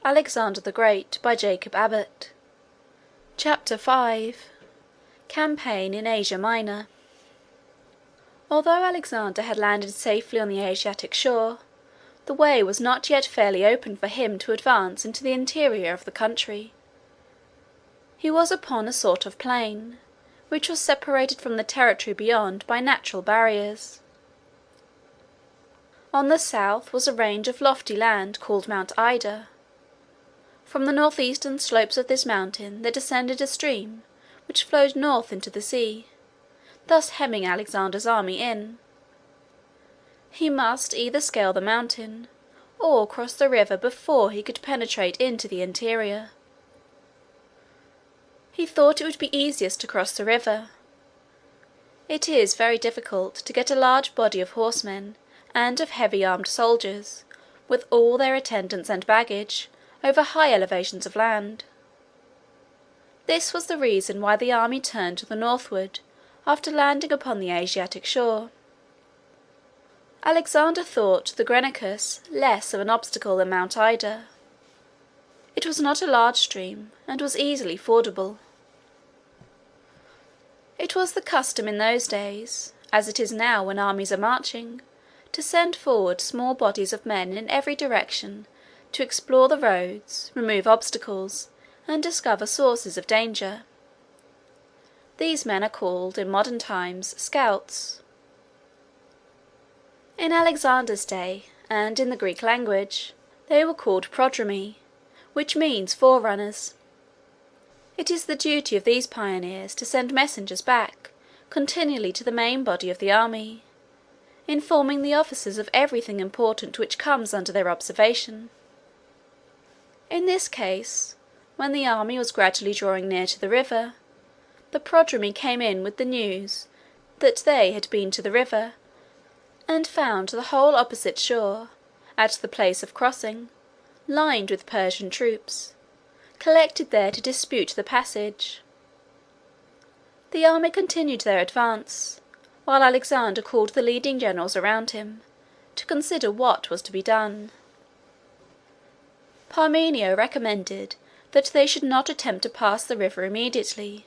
Alexander the Great by Jacob Abbott. Chapter 5. Campaign in Asia Minor. Although Alexander had landed safely on the Asiatic shore, the way was not yet fairly open for him to advance into the interior of the country. He was upon a sort of plain, which was separated from the territory beyond by natural barriers. On the south was a range of lofty land called Mount Ida. From the northeastern slopes of this mountain there descended a stream which flowed north into the sea, thus hemming Alexander's army in. He must either scale the mountain or cross the river before he could penetrate into the interior. He thought it would be easiest to cross the river. It is very difficult to get a large body of horsemen and of heavy armed soldiers, with all their attendants and baggage, over high elevations of land. This was the reason why the army turned to the northward after landing upon the Asiatic shore. Alexander thought the Granicus less of an obstacle than Mount Ida. It was not a large stream, and was easily fordable. It was the custom in those days, as it is now when armies are marching, to send forward small bodies of men in every direction to explore the roads, remove obstacles, and discover sources of danger. These men are called, in modern times, scouts. In Alexander's day, and in the Greek language, they were called prodromi, which means forerunners. It is the duty of these pioneers to send messengers back continually to the main body of the army, informing the officers of everything important which comes under their observation. In this case, when the army was gradually drawing near to the river, the prodromi came in with the news that they had been to the river, and found the whole opposite shore, at the place of crossing, lined with Persian troops, collected there to dispute the passage. The army continued their advance, while Alexander called the leading generals around him, to consider what was to be done. Parmenio recommended that they should not attempt to pass the river immediately.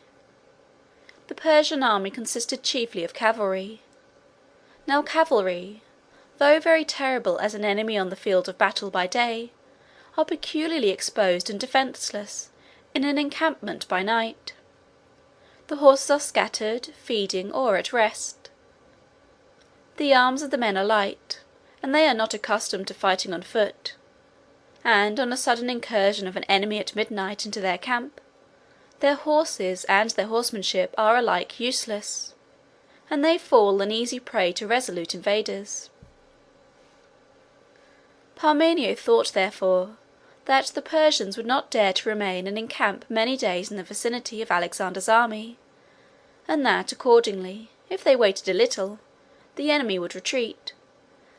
The Persian army consisted chiefly of cavalry. Now cavalry, though very terrible as an enemy on the field of battle by day, are peculiarly exposed and defenceless in an encampment by night. The horses are scattered, feeding, or at rest. The arms of the men are light, and they are not accustomed to fighting on foot, and on a sudden incursion of an enemy at midnight into their camp, their horses and their horsemanship are alike useless, and they fall an easy prey to resolute invaders. Parmenio thought, therefore, that the Persians would not dare to remain and encamp many days in the vicinity of Alexander's army, and that, accordingly, if they waited a little, the enemy would retreat,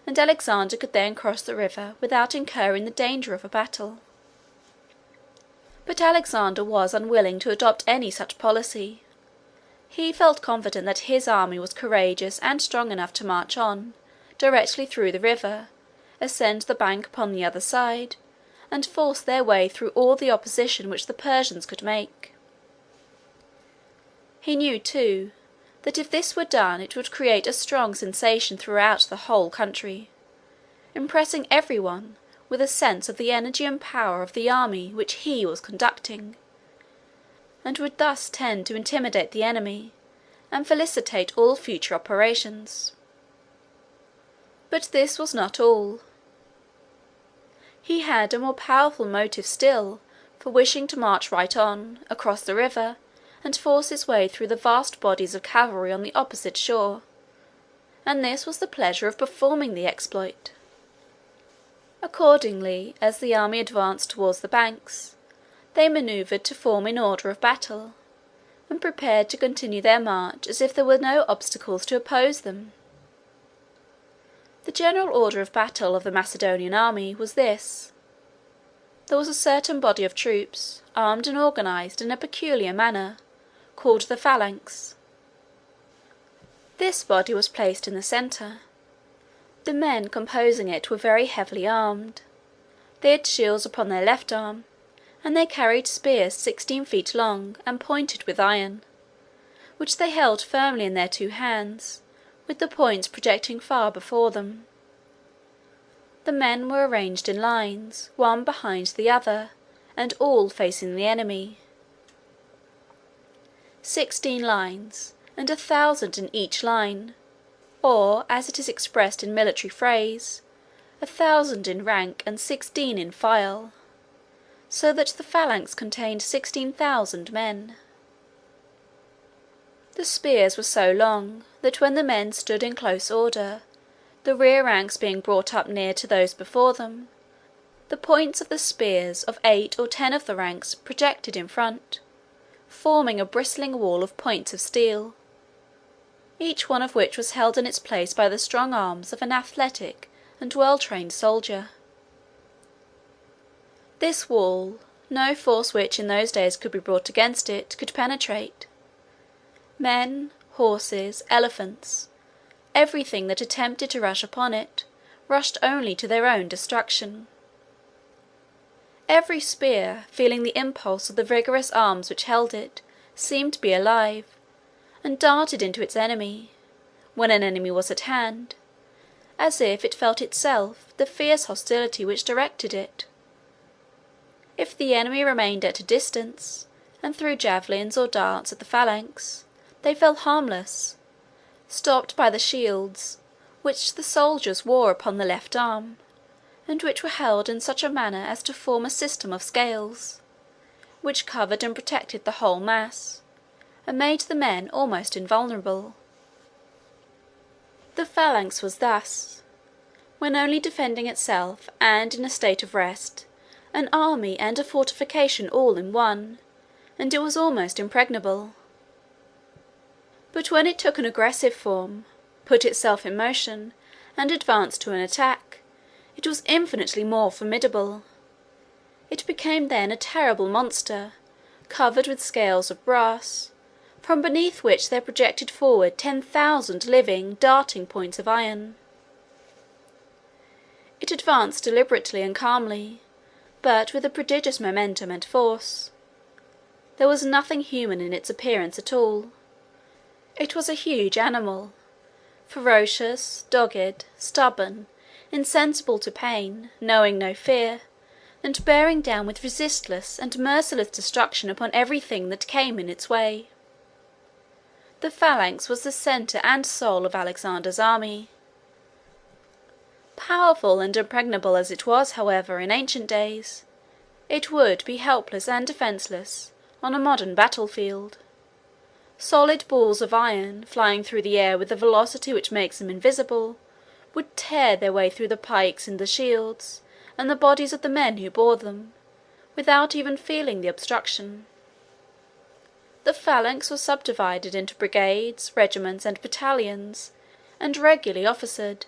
and Alexander could then cross the river without incurring the danger of a battle. But Alexander was unwilling to adopt any such policy. He felt confident that his army was courageous and strong enough to march on, directly through the river, ascend the bank upon the other side, and force their way through all the opposition which the Persians could make. He knew, too, that if this were done it would create a strong sensation throughout the whole country, impressing everyone with a sense of the energy and power of the army which he was conducting, and would thus tend to intimidate the enemy and felicitate all future operations. But this was not all. He had a more powerful motive still for wishing to march right on, across the river, and force his way through the vast bodies of cavalry on the opposite shore, and this was the pleasure of performing the exploit. Accordingly, as the army advanced towards the banks, they manoeuvred to form in order of battle, and prepared to continue their march as if there were no obstacles to oppose them. The general order of battle of the Macedonian army was this. There was a certain body of troops, armed and organized in a peculiar manner, called the phalanx. This body was placed in the centre. The men composing it were very heavily armed. They had shields upon their left arm, and they carried spears 16 feet long and pointed with iron, which they held firmly in their 2 hands, with the points projecting far before them. The men were arranged in lines, one behind the other, and all facing the enemy. 16 lines, and 1,000 in each line, or, as it is expressed in military phrase, 1,000 in rank and 16 in file, so that the phalanx contained 16,000 men. The spears were so long that when the men stood in close order, the rear ranks being brought up near to those before them, the points of the spears of 8 or 10 of the ranks projected in front, forming a bristling wall of points of steel, each one of which was held in its place by the strong arms of an athletic and well-trained soldier. This wall, no force which in those days could be brought against it, could penetrate. Men, horses, elephants, everything that attempted to rush upon it, rushed only to their own destruction. Every spear, feeling the impulse of the vigorous arms which held it, seemed to be alive, and darted into its enemy, when an enemy was at hand, as if it felt itself the fierce hostility which directed it. If the enemy remained at a distance, and threw javelins or darts at the phalanx, they fell harmless, stopped by the shields which the soldiers wore upon the left arm, and which were held in such a manner as to form a system of scales, which covered and protected the whole mass, and made the men almost invulnerable. The phalanx was thus, when only defending itself and in a state of rest, an army and a fortification all in one, and it was almost impregnable. But when it took an aggressive form, put itself in motion, and advanced to an attack, it was infinitely more formidable. It became then a terrible monster, covered with scales of brass, from beneath which there projected forward 10,000 living, darting points of iron. It advanced deliberately and calmly, but with a prodigious momentum and force. There was nothing human in its appearance at all. It was a huge animal, ferocious, dogged, stubborn, insensible to pain, knowing no fear, and bearing down with resistless and merciless destruction upon everything that came in its way. The phalanx was the centre and soul of Alexander's army. Powerful and impregnable as it was, however, in ancient days, it would be helpless and defenceless on a modern battlefield. Solid balls of iron, flying through the air with a velocity which makes them invisible, would tear their way through the pikes and the shields, and the bodies of the men who bore them, without even feeling the obstruction. The phalanx was subdivided into brigades, regiments, and battalions, and regularly officered.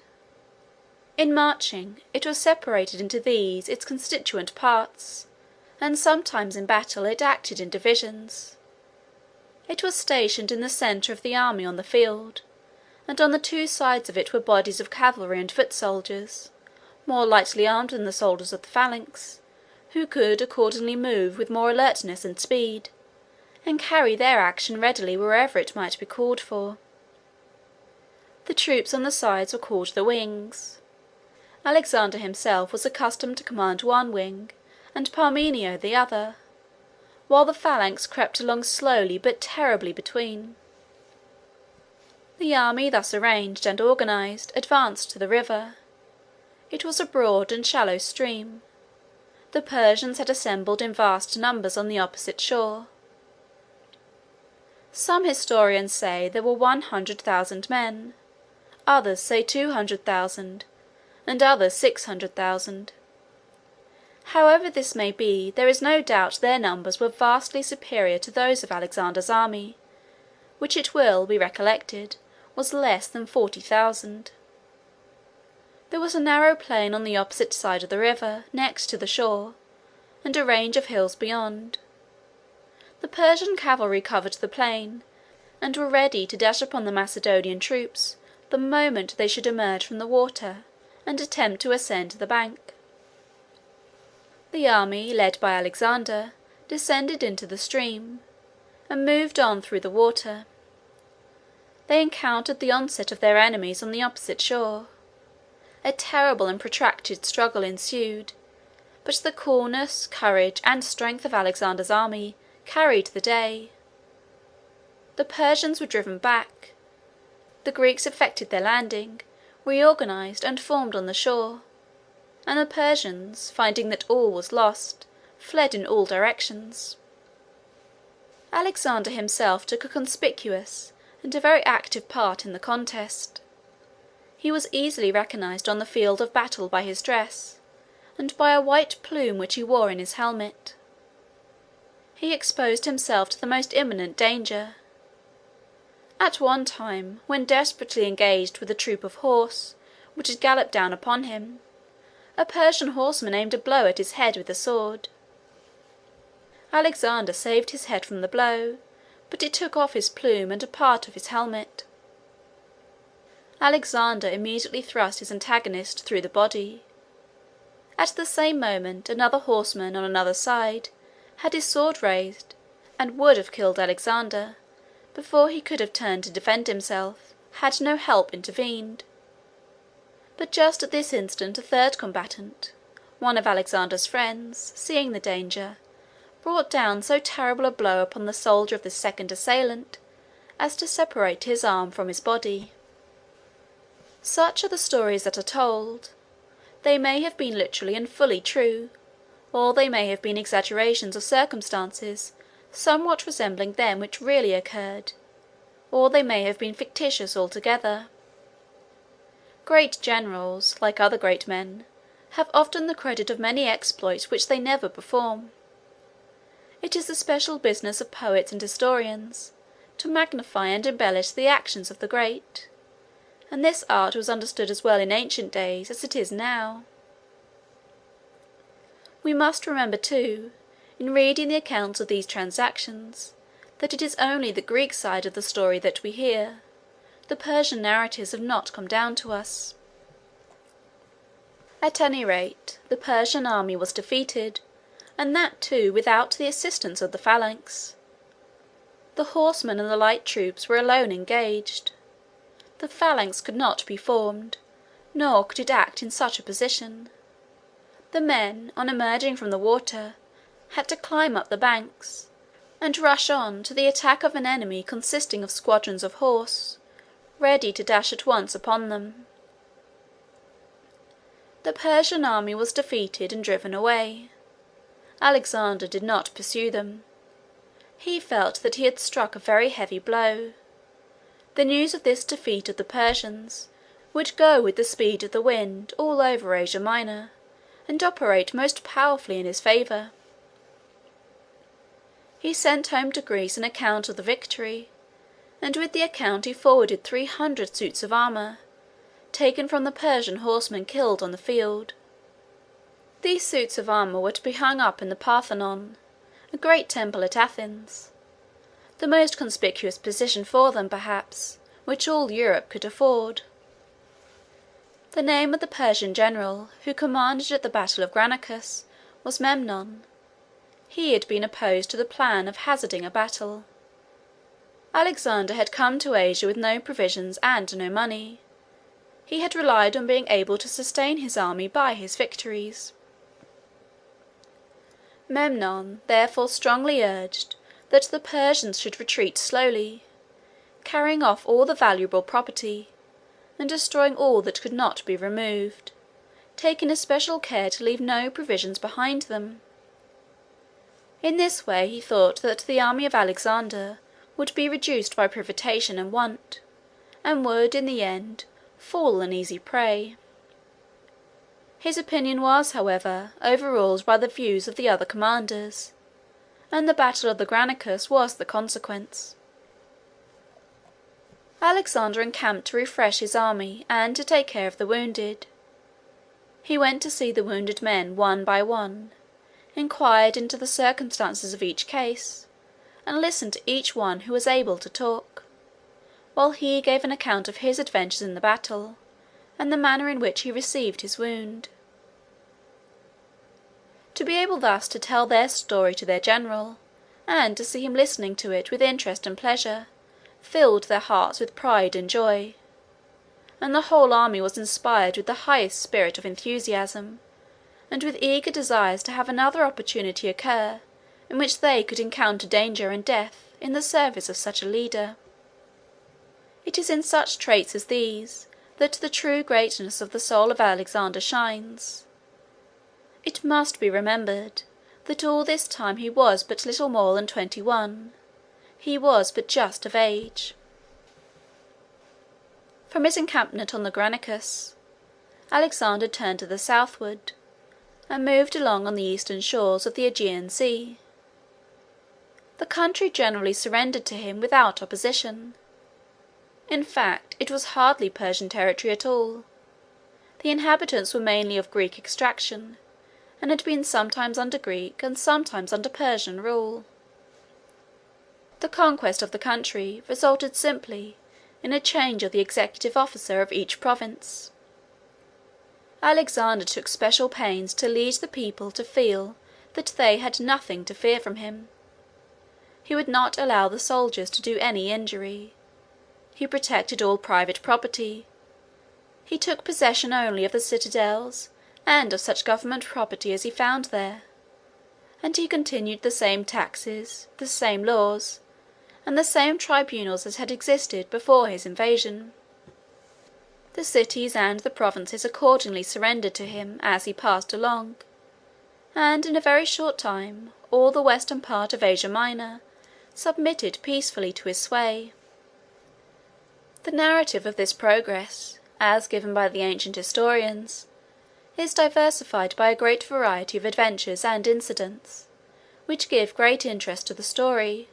In marching, it was separated into these its constituent parts, and sometimes in battle it acted in divisions. It was stationed in the centre of the army on the field, and on the 2 sides of it were bodies of cavalry and foot soldiers, more lightly armed than the soldiers of the phalanx, who could accordingly move with more alertness and speed, and carry their action readily wherever it might be called for. The troops on the sides were called the wings. Alexander himself was accustomed to command one wing, and Parmenio the other, while the phalanx crept along slowly but terribly between. The army thus arranged and organized advanced to the river. It was a broad and shallow stream. The Persians had assembled in vast numbers on the opposite shore. Some historians say there were 100,000 men, others say 200,000, and others 600,000. However this may be, there is no doubt their numbers were vastly superior to those of Alexander's army, which it will be recollected was less than 40,000. There was a narrow plain on the opposite side of the river, next to the shore, and a range of hills beyond. The Persian cavalry covered the plain, and were ready to dash upon the Macedonian troops the moment they should emerge from the water and attempt to ascend the bank. The army, led by Alexander, descended into the stream, and moved on through the water. They encountered the onset of their enemies on the opposite shore. A terrible and protracted struggle ensued, but the coolness, courage, and strength of Alexander's army carried the day. The Persians were driven back. The Greeks effected their landing, reorganized, and formed on the shore, and the Persians, finding that all was lost, fled in all directions. Alexander himself took a conspicuous and a very active part in the contest. He was easily recognized on the field of battle by his dress, and by a white plume which he wore in his helmet. He exposed himself to the most imminent danger. At one time, when desperately engaged with a troop of horse which had galloped down upon him, a Persian horseman aimed a blow at his head with a sword. Alexander saved his head from the blow, but it took off his plume and a part of his helmet. Alexander immediately thrust his antagonist through the body. At the same moment another horseman on another side had his sword raised, and would have killed Alexander, before he could have turned to defend himself, had no help intervened. But just at this instant a third combatant, one of Alexander's friends, seeing the danger, brought down so terrible a blow upon the soldier of the second assailant as to separate his arm from his body. Such are the stories that are told. They may have been literally and fully true, or they may have been exaggerations of circumstances somewhat resembling them which really occurred, or they may have been fictitious altogether. Great generals, like other great men, have often the credit of many exploits which they never perform. It is the special business of poets and historians to magnify and embellish the actions of the great, and this art was understood as well in ancient days as it is now. We must remember, too, in reading the accounts of these transactions, that it is only the Greek side of the story that we hear. The Persian narratives have not come down to us. At any rate, the Persian army was defeated, and that too without the assistance of the phalanx. The horsemen and the light troops were alone engaged. The phalanx could not be formed, nor could it act in such a position. The men, on emerging from the water, had to climb up the banks, and rush on to the attack of an enemy consisting of squadrons of horse, ready to dash at once upon them. The Persian army was defeated and driven away. Alexander did not pursue them. He felt that he had struck a very heavy blow. The news of this defeat of the Persians would go with the speed of the wind all over Asia Minor, and operate most powerfully in his favour. He sent home to Greece an account of the victory, and with the account he forwarded 300 suits of armour, taken from the Persian horsemen killed on the field. These suits of armour were to be hung up in the Parthenon, a great temple at Athens, the most conspicuous position for them, perhaps, which all Europe could afford. The name of the Persian general who commanded at the battle of Granicus was Memnon. He had been opposed to the plan of hazarding a battle. Alexander had come to Asia with no provisions and no money. He had relied on being able to sustain his army by his victories. Memnon therefore strongly urged that the Persians should retreat slowly, carrying off all the valuable property, and destroying all that could not be removed, taking especial care to leave no provisions behind them. In this way he thought that the army of Alexander would be reduced by privation and want, and would, in the end, fall an easy prey. His opinion was, however, overruled by the views of the other commanders, and the battle of the Granicus was the consequence. Alexander encamped to refresh his army and to take care of the wounded. He went to see the wounded men one by one, inquired into the circumstances of each case, and listened to each one who was able to talk, while he gave an account of his adventures in the battle, and the manner in which he received his wound. To be able thus to tell their story to their general, and to see him listening to it with interest and pleasure, filled their hearts with pride and joy, and the whole army was inspired with the highest spirit of enthusiasm, and with eager desires to have another opportunity occur in which they could encounter danger and death in the service of such a leader. It is in such traits as these that the true greatness of the soul of Alexander shines. It must be remembered that all this time he was but little more than 21. He was but just of age. From his encampment on the Granicus, Alexander turned to the southward, and moved along on the eastern shores of the Aegean Sea. The country generally surrendered to him without opposition. In fact, it was hardly Persian territory at all. The inhabitants were mainly of Greek extraction, and had been sometimes under Greek and sometimes under Persian rule. The conquest of the country resulted simply in a change of the executive officer of each province. Alexander took special pains to lead the people to feel that they had nothing to fear from him. He would not allow the soldiers to do any injury. He protected all private property. He took possession only of the citadels and of such government property as he found there, and he continued the same taxes, the same laws, and the same tribunals as had existed before his invasion. The cities and the provinces accordingly surrendered to him as he passed along, and in a very short time all the western part of Asia Minor submitted peacefully to his sway. The narrative of this progress, as given by the ancient historians, is diversified by a great variety of adventures and incidents, which give great interest to the story,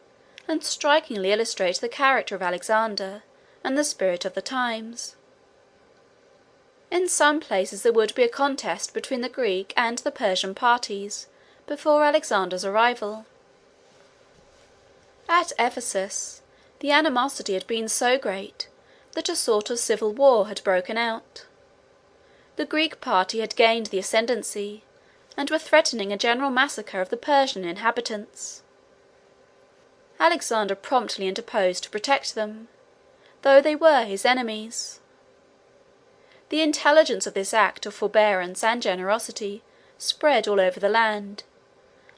and strikingly illustrate the character of Alexander and the spirit of the times. In some places there would be a contest between the Greek and the Persian parties before Alexander's arrival. At Ephesus, the animosity had been so great that a sort of civil war had broken out. The Greek party had gained the ascendancy, and were threatening a general massacre of the Persian inhabitants. Alexander promptly interposed to protect them, though they were his enemies. The intelligence of this act of forbearance and generosity spread all over the land,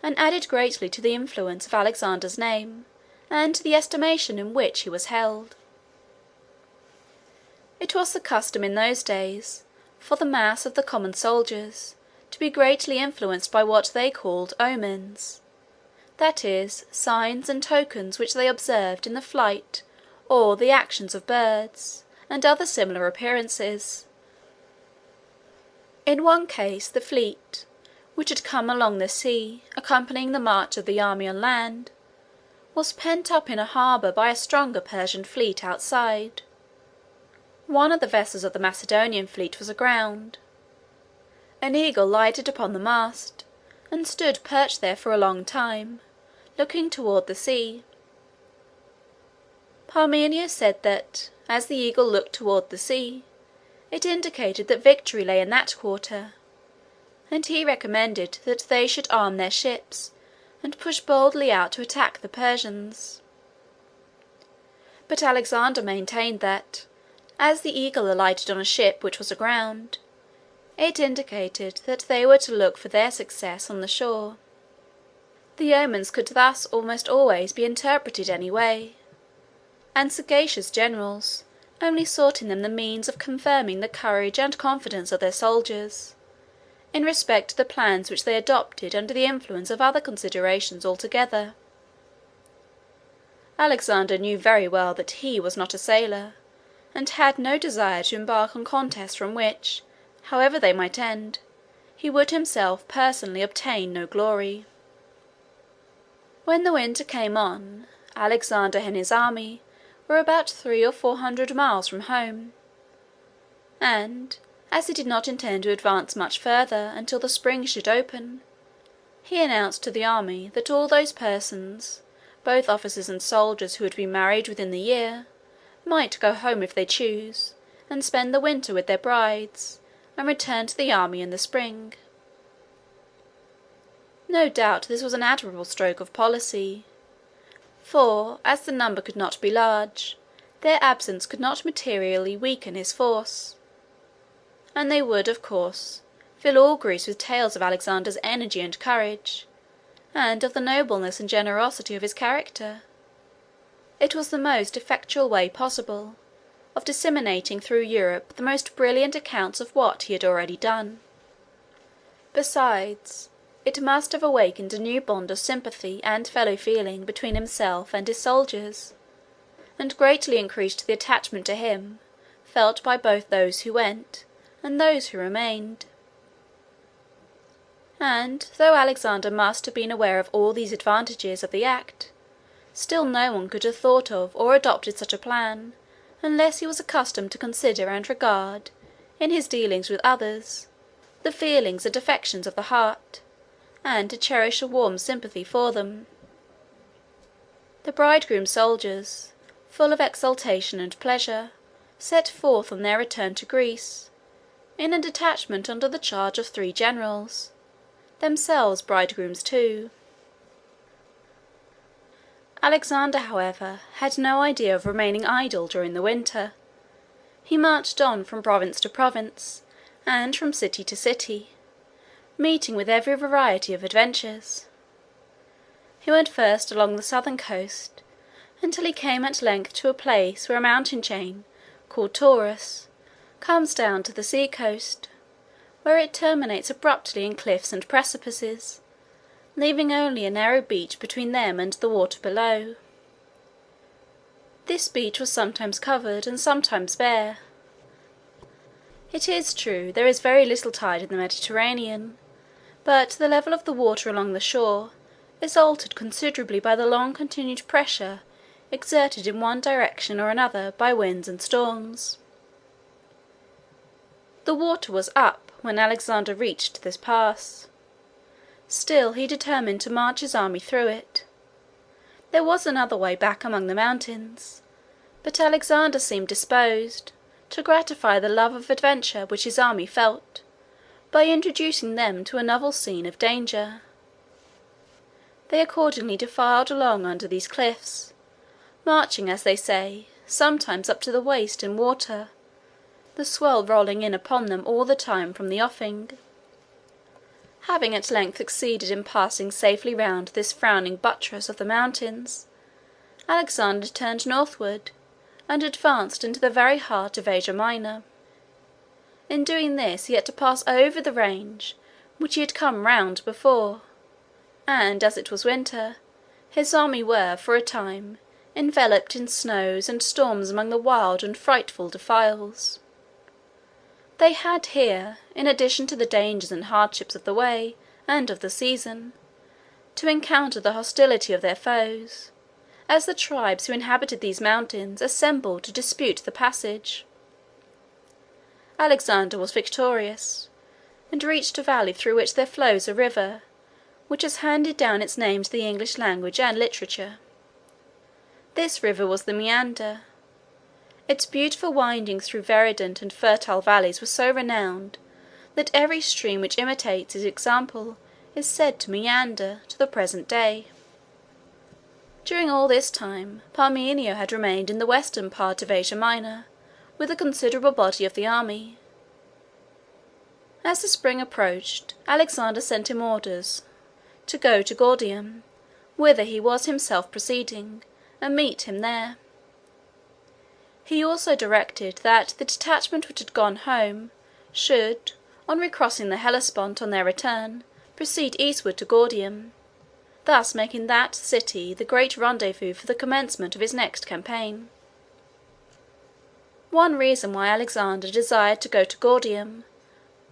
and added greatly to the influence of Alexander's name, and to the estimation in which he was held. It was the custom in those days for the mass of the common soldiers to be greatly influenced by what they called omens, that is, signs and tokens which they observed in the flight or the actions of birds, and other similar appearances. In one case the fleet, which had come along the sea, accompanying the march of the army on land, was pent up in a harbour by a stronger Persian fleet outside. One of the vessels of the Macedonian fleet was aground. An eagle lighted upon the mast, and stood perched there for a long time, looking toward the sea. Parmenius said that, as the eagle looked toward the sea, it indicated that victory lay in that quarter, and he recommended that they should arm their ships and push boldly out to attack the Persians. But Alexander maintained that, as the eagle alighted on a ship which was aground, it indicated that they were to look for their success on the shore. The omens could thus almost always be interpreted any way, and sagacious generals only sought in them the means of confirming the courage and confidence of their soldiers, in respect to the plans which they adopted under the influence of other considerations altogether. Alexander knew very well that he was not a sailor, and had no desire to embark on contests from which, however they might end, he would himself personally obtain no glory. When the winter came on, Alexander and his army were about 300 or 400 miles from home, and, as he did not intend to advance much further until the spring should open, he announced to the army that all those persons, both officers and soldiers, who had been married within the year, might go home if they chose, and spend the winter with their brides, and return to the army in the spring. No doubt this was an admirable stroke of policy, for, as the number could not be large, their absence could not materially weaken his force, and they would, of course, fill all Greece with tales of Alexander's energy and courage, and of the nobleness and generosity of his character. It was the most effectual way possible of disseminating through Europe the most brilliant accounts of what he had already done. Besides, it must have awakened a new bond of sympathy and fellow-feeling between himself and his soldiers, and greatly increased the attachment to him felt by both those who went and those who remained. And though Alexander must have been aware of all these advantages of the act, still no one could have thought of or adopted such a plan unless he was accustomed to consider and regard, in his dealings with others, the feelings and affections of the heart, and to cherish a warm sympathy for them. The bridegroom's soldiers, full of exultation and pleasure, set forth on their return to Greece, in a detachment under the charge of 3 generals, themselves bridegrooms too. Alexander, however, had no idea of remaining idle during the winter. He marched on from province to province, and from city to city, meeting with every variety of adventures. He went first along the southern coast, until he came at length to a place where a mountain chain, called Taurus, comes down to the sea coast, where it terminates abruptly in cliffs and precipices, leaving only a narrow beach between them and the water below. This beach was sometimes covered and sometimes bare. It is true there is very little tide in the Mediterranean, but the level of the water along the shore is altered considerably by the long-continued pressure exerted in one direction or another by winds and storms. The water was up when Alexander reached this pass. Still he determined to march his army through it. There was another way back among the mountains, but Alexander seemed disposed to gratify the love of adventure which his army felt, by introducing them to a novel scene of danger. They accordingly defiled along under these cliffs, marching, as they say, sometimes up to the waist in water, the swell rolling in upon them all the time from the offing. Having at length succeeded in passing safely round this frowning buttress of the mountains, Alexander turned northward, and advanced into the very heart of Asia Minor. In doing this he had to pass over the range which he had come round before, and as it was winter, his army were, for a time, enveloped in snows and storms among the wild and frightful defiles. They had here, in addition to the dangers and hardships of the way and of the season, to encounter the hostility of their foes, as the tribes who inhabited these mountains assembled to dispute the passage. Alexander was victorious, and reached a valley through which there flows a river, which has handed down its name to the English language and literature. This river was the Meander. Its beautiful windings through verdant and fertile valleys were so renowned, that every stream which imitates its example is said to meander to the present day. During all this time, Parmenio had remained in the western part of Asia Minor, with a considerable body of the army. As the spring approached, Alexander sent him orders to go to Gordium, whither he was himself proceeding, and meet him there. He also directed that the detachment which had gone home should, on recrossing the Hellespont on their return, proceed eastward to Gordium, thus making that city the great rendezvous for the commencement of his next campaign. One reason why Alexander desired to go to Gordium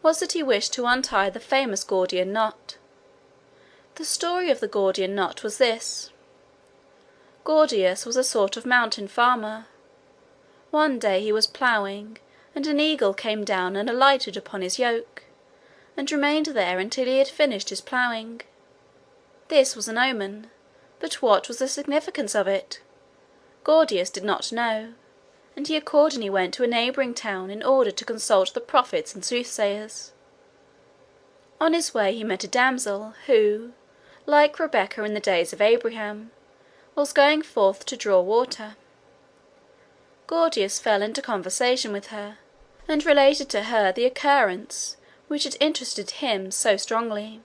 was that he wished to untie the famous Gordian knot. The story of the Gordian knot was this. Gordius was a sort of mountain farmer. One day he was ploughing, and an eagle came down and alighted upon his yoke, and remained there until he had finished his ploughing. This was an omen, but what was the significance of it? Gordius did not know, and he accordingly went to a neighbouring town in order to consult the prophets and soothsayers. On his way he met a damsel, who, like Rebekah in the days of Abraham, was going forth to draw water. Gordius fell into conversation with her, and related to her the occurrence which had interested him so strongly.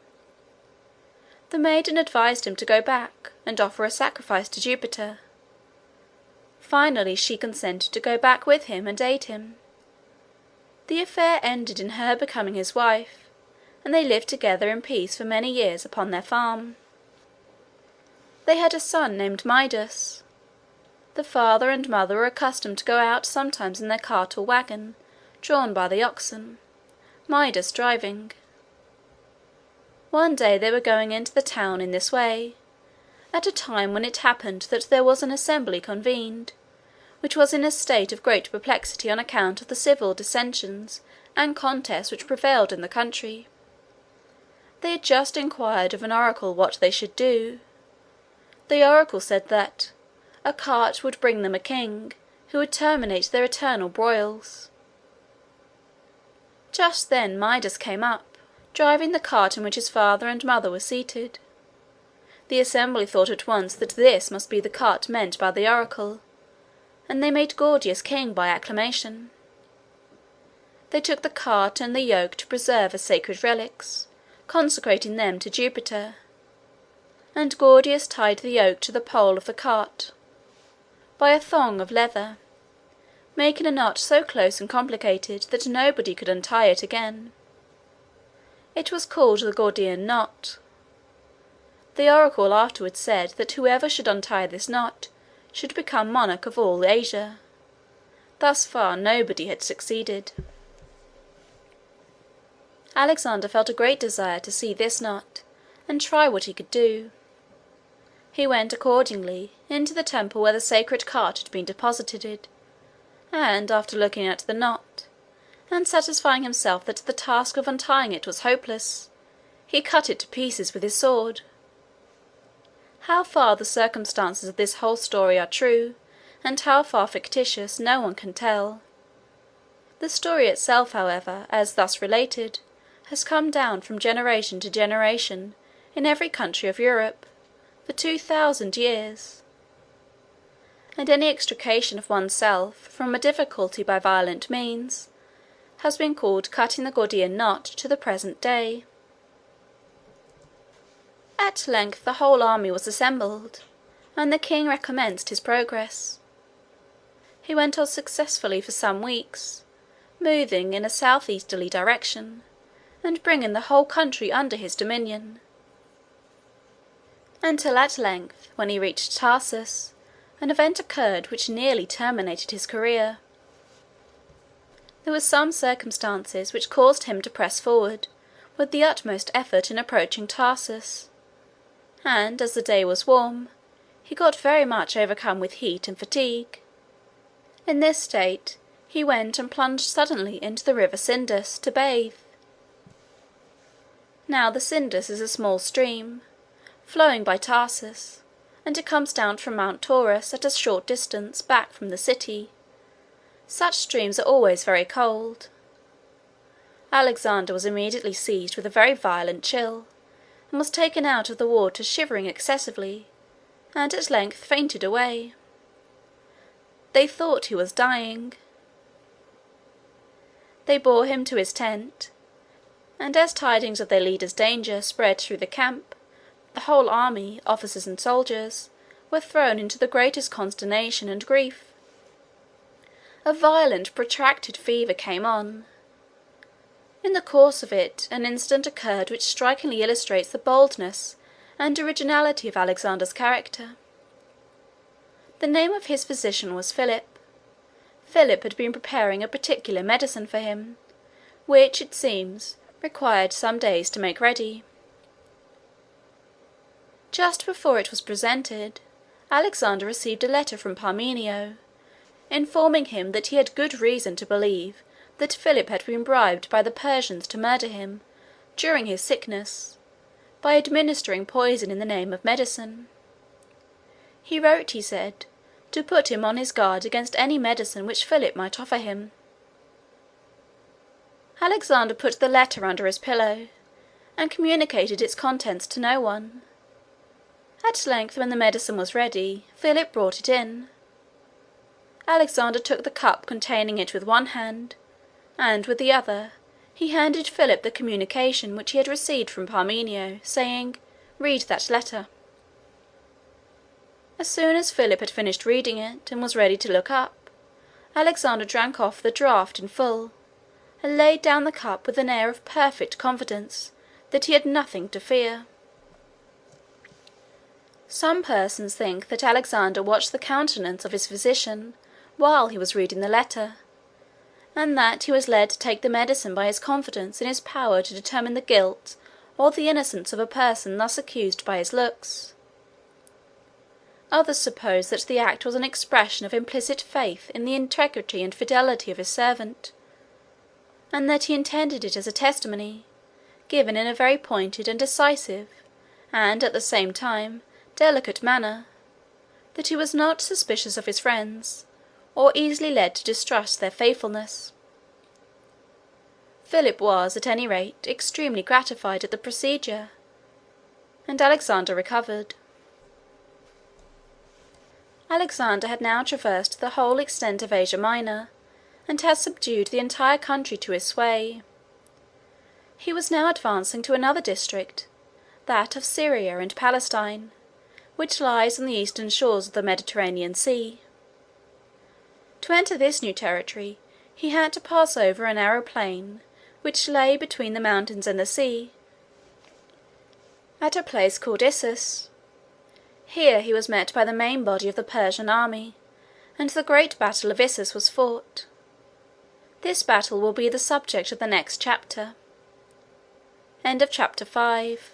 The maiden advised him to go back and offer a sacrifice to Jupiter. Finally she consented to go back with him and aid him. The affair ended in her becoming his wife, and they lived together in peace for many years upon their farm. They had a son named Midas. The father and mother were accustomed to go out sometimes in their cart or wagon, drawn by the oxen, Midas driving. One day they were going into the town in this way, at a time when it happened that there was an assembly convened, which was in a state of great perplexity on account of the civil dissensions and contests which prevailed in the country. They had just inquired of an oracle what they should do. The oracle said that a cart would bring them a king, who would terminate their eternal broils. Just then Midas came up, driving the cart in which his father and mother were seated. The assembly thought at once that this must be the cart meant by the oracle, and they made Gordius king by acclamation. They took the cart and the yoke to preserve as sacred relics, consecrating them to Jupiter, and Gordius tied the yoke to the pole of the cart by a thong of leather, making a knot so close and complicated that nobody could untie it again. It was called the Gordian knot. The oracle afterwards said that whoever should untie this knot should become monarch of all Asia. Thus far nobody had succeeded. Alexander felt a great desire to see this knot, and try what he could do. He went accordingly into the temple where the sacred cart had been deposited, and after looking at the knot, and satisfying himself that the task of untying it was hopeless, he cut it to pieces with his sword. How far the circumstances of this whole story are true, and how far fictitious, no one can tell. The story itself, however, as thus related, has come down from generation to generation in every country of Europe, for 2000 years, and any extrication of oneself from a difficulty by violent means has been called cutting the Gordian knot to the present day. At length the whole army was assembled, and the king recommenced his progress. He went on successfully for some weeks, moving in a southeasterly direction, and bringing the whole country under his dominion, until at length, when he reached Tarsus, an event occurred which nearly terminated his career. There were some circumstances which caused him to press forward with the utmost effort in approaching Tarsus, and as the day was warm, he got very much overcome with heat and fatigue. In this state he went and plunged suddenly into the river Cydnus to bathe. Now the Cydnus is a small stream, flowing by Tarsus, and it comes down from Mount Taurus at a short distance back from the city. Such streams are always very cold. Alexander was immediately seized with a very violent chill, and was taken out of the water shivering excessively, and at length fainted away. They thought he was dying. They bore him to his tent, and as tidings of their leader's danger spread through the camp, the whole army, officers and soldiers, were thrown into the greatest consternation and grief. A violent protracted fever came on. In the course of it an incident occurred which strikingly illustrates the boldness and originality of Alexander's character. The name of his physician was Philip. Philip had been preparing a particular medicine for him, which, it seems, required some days to make ready. Just before it was presented, Alexander received a letter from Parmenio, informing him that he had good reason to believe that Philip had been bribed by the Persians to murder him during his sickness, by administering poison in the name of medicine. He wrote, he said, to put him on his guard against any medicine which Philip might offer him. Alexander put the letter under his pillow, and communicated its contents to no one. At length, when the medicine was ready, Philip brought it in. Alexander took the cup containing it with one hand, and with the other he handed Philip the communication which he had received from Parmenio, saying, "Read that letter." As soon as Philip had finished reading it, and was ready to look up, Alexander drank off the draught in full, and laid down the cup with an air of perfect confidence that he had nothing to fear. Some persons think that Alexander watched the countenance of his physician while he was reading the letter, and that he was led to take the medicine by his confidence in his power to determine the guilt or the innocence of a person thus accused by his looks. Others suppose that the act was an expression of implicit faith in the integrity and fidelity of his servant, and that he intended it as a testimony, given in a very pointed and decisive, and at the same time delicate manner, that he was not suspicious of his friends, or easily led to distrust their faithfulness. Philip was, at any rate, extremely gratified at the procedure, and Alexander recovered. Alexander had now traversed the whole extent of Asia Minor, and had subdued the entire country to his sway. He was now advancing to another district, that of Syria and Palestine, which lies on the eastern shores of the Mediterranean Sea. To enter this new territory, he had to pass over a narrow plain, which lay between the mountains and the sea, at a place called Issus. Here he was met by the main body of the Persian army, and the great battle of Issus was fought. This battle will be the subject of the next chapter. End of chapter 5.